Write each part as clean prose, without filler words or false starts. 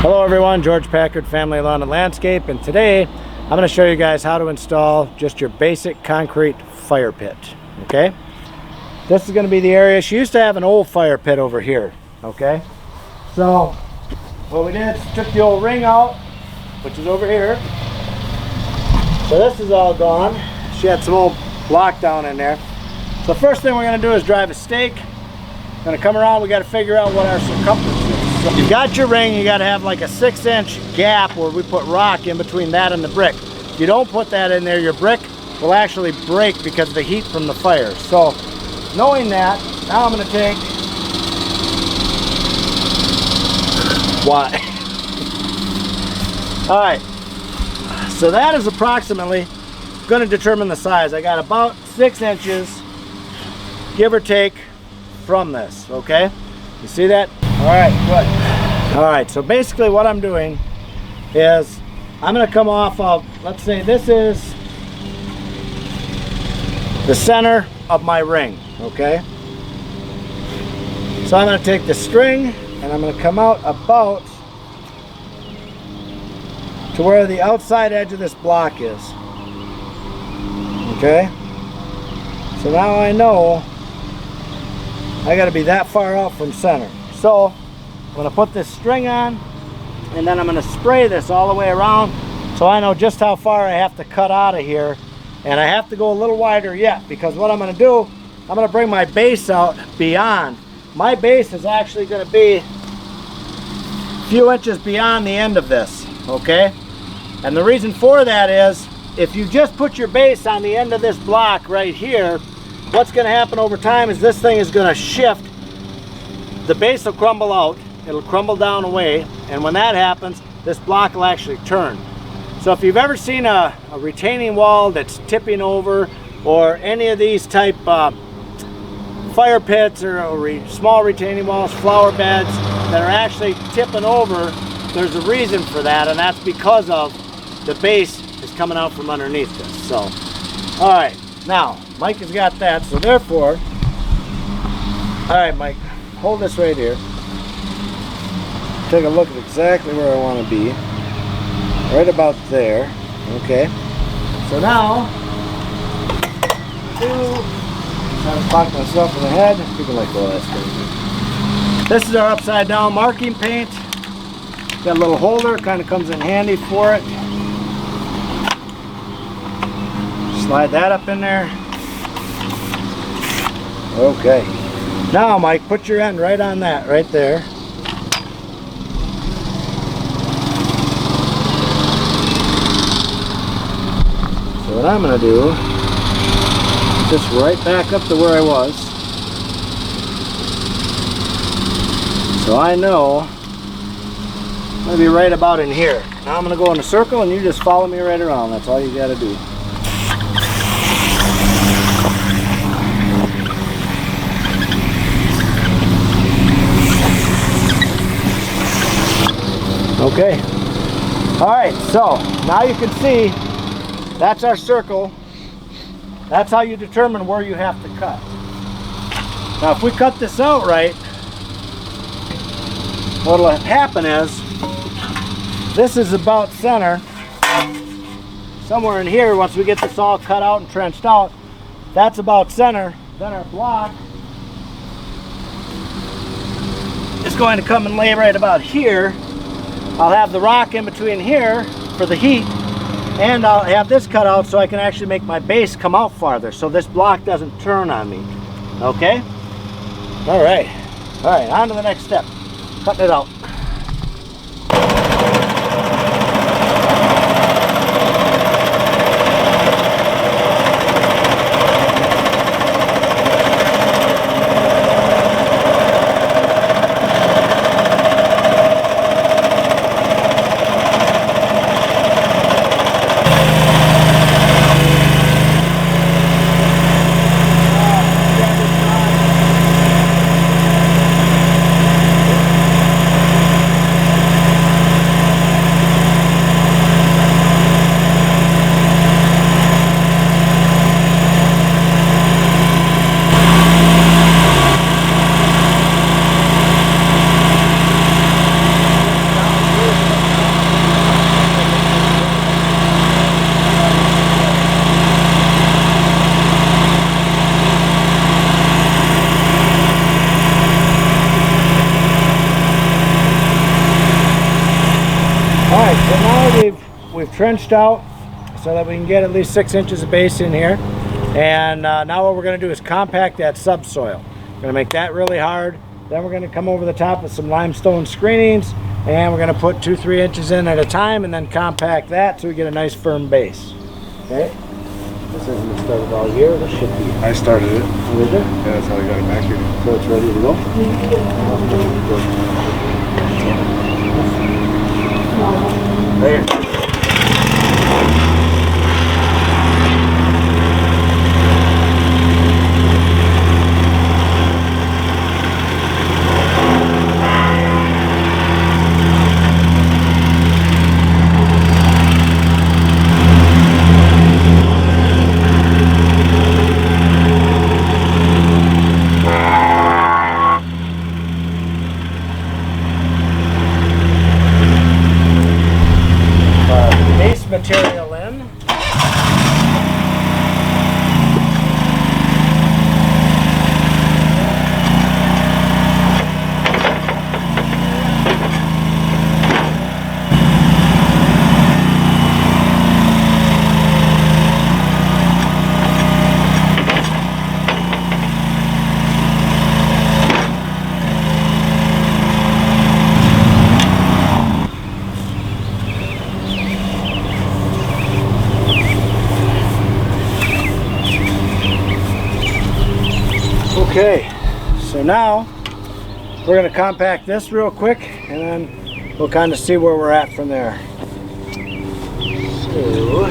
Hello everyone, George Packard, Family Lawn and Landscape, and today I'm going to show you guys how to install just your basic concrete fire pit. Okay, this is going to be the area. She used to have an old fire pit over here. Okay, so what we did is took the old ring out, which is over here. So this is all gone. She had some old block down in there. So first thing we're going to do is drive a stake. Going to come around. We got to figure out what our circumference is. So you've got your ring, you got to have like a 6-inch gap where we put rock in between that and the brick. If you don't put that in there, your brick will actually break because of the heat from the fire. So knowing that, now I'm going to take all right, so that is approximately going to determine the size. I got about 6 inches, give or take, from this. Okay, you see that? All right, good. All right, so basically what I'm doing is I'm going to come off of, let's say this is the center of my ring. Okay, so I'm going to take the string and I'm going to come out about to where the outside edge of this block is. Okay, so now I know I got to be that far out from center. So I'm going to put this string on and then I'm going to spray this all the way around so I know just how far I have to cut out of here. And I have to go a little wider yet, because what I'm going to do, I'm going to bring my base out beyond. My base is actually going to be a few inches beyond the end of this. Okay, and the reason for that is if you just put your base on the end of this block right here, what's going to happen over time is this thing is going to shift. The base will crumble out, it'll crumble down away, and when that happens, this block will actually turn. So if you've ever seen a retaining wall that's tipping over, or any of these type fire pits or small retaining walls, flower beds that are actually tipping over, there's a reason for that, and that's because of the base is coming out from underneath this. So, all right, now Mike has got that, so therefore, all right, Mike, hold this right here. Take a look at exactly where I want to be. Right about there. Okay. So now, trying to pop myself in the head. People like, oh, that's crazy. This is our upside down marking paint. Got a little holder, kind of comes in handy for it. Slide that up in there. Okay. Now, Mike, put your end right on that, right there. So what I'm going to do, just right back up to where I was. So I know I'm going to be right about in here. Now I'm going to go in a circle and you just follow me right around. That's all you got to do. Okay. All right, so now you can see that's our circle. That's how you determine where you have to cut. Now if we cut this out right, what will happen is this is about center. Somewhere in here, once we get this all cut out and trenched out, that's about center. Then our block is going to come and lay right about here. I'll have the rock in between here for the heat, and I'll have this cut out so I can actually make my base come out farther so this block doesn't turn on me. Okay? All right, on to the next step. Cutting it out. trenched out so that we can get at least 6 inches of base in here. And now what we're going to do is compact that subsoil. We're going to make that really hard. Then we're going to come over the top with some limestone screenings, and we're going to put 2-3 inches in at a time and then compact that so we get a nice firm base. Okay? This isn't started all year. This should be. I started it. Oh, did you? Yeah, that's how I got it back here. So it's ready to go? There. Material in. Okay, so now we're going to compact this real quick and then we'll kind of see where we're at from there. So,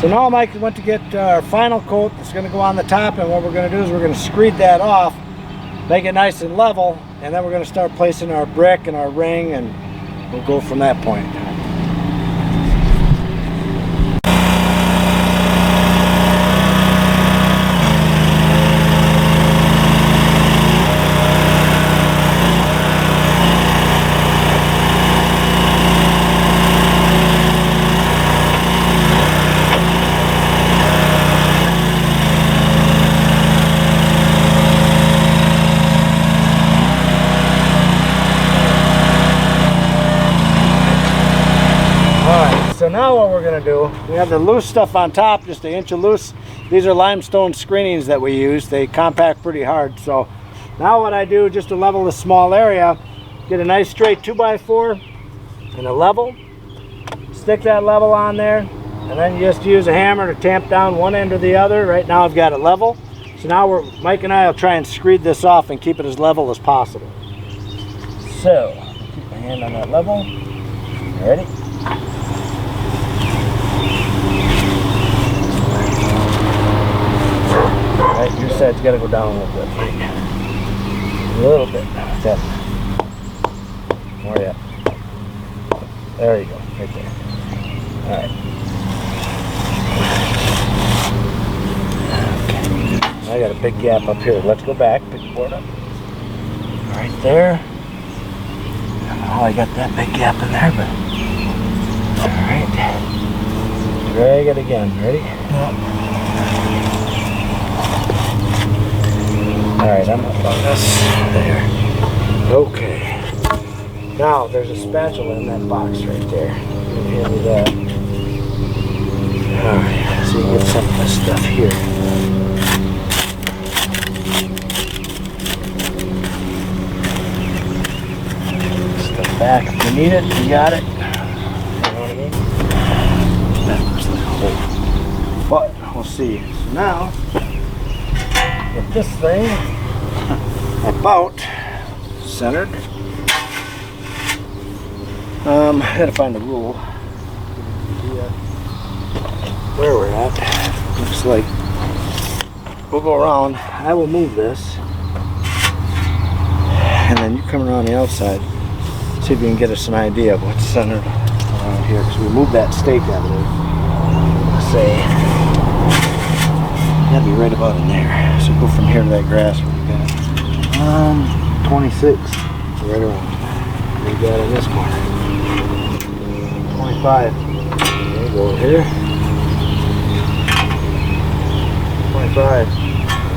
so now Mike went to get our final coat that's going to go on the top, and what we're going to do is we're going to screed that off, make it nice and level, and then we're going to start placing our brick and our ring, and we'll go from that point. So now what we're going to do, we have the loose stuff on top, just an inch of loose. These are limestone screenings that we use. They compact pretty hard. So now what I do, just to level the small area, get a nice straight 2x4 and a level. Stick that level on there, and then you just use a hammer to tamp down one end or the other. Right now I've got it level. So now Mike and I will try and screed this off and keep it as level as possible. So, keep my hand on that level. Ready? Right, your side's got to go down a little bit. A little bit. That's it. More yet. There you go. Right there. Alright. Okay. I got a big gap up here. Let's go back. Pick the board up. Right there. I don't know how I got that big gap in there, but. Alright. Drag it again. Ready? Yep. Alright, I'm up on this. There. Okay. Now, there's a spatula in that box right there. Hand me that. Alright, so you get some of this stuff here. Stuff back if you need it. You got it. You know what I mean? That looks like a hole. But, we'll see. So now, get this thing about centered. I gotta find the rule. Where we're at. Looks like we'll go around. I will move this, and then you come around the outside. See if you can get us an idea of what's centered around here, because we moved that stake out of there. Let's say that'd be right about in there. So go from here to that grass where we got it. 26. Right around. We got in this corner. 25. Okay, go over here. 25.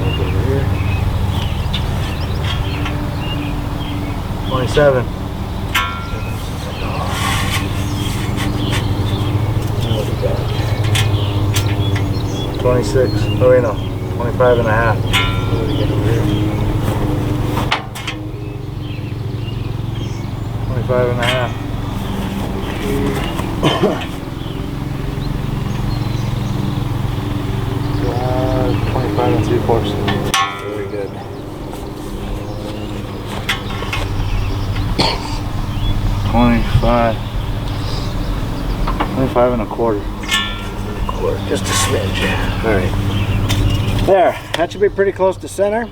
Over here. 27. What we got? 26. Oh wait, no. 25 and a half. What do we get over here? 25 and a half. 25 and 3/4. Very good. 25 and a quarter. Just a smidge. All right. There. That should be pretty close to center.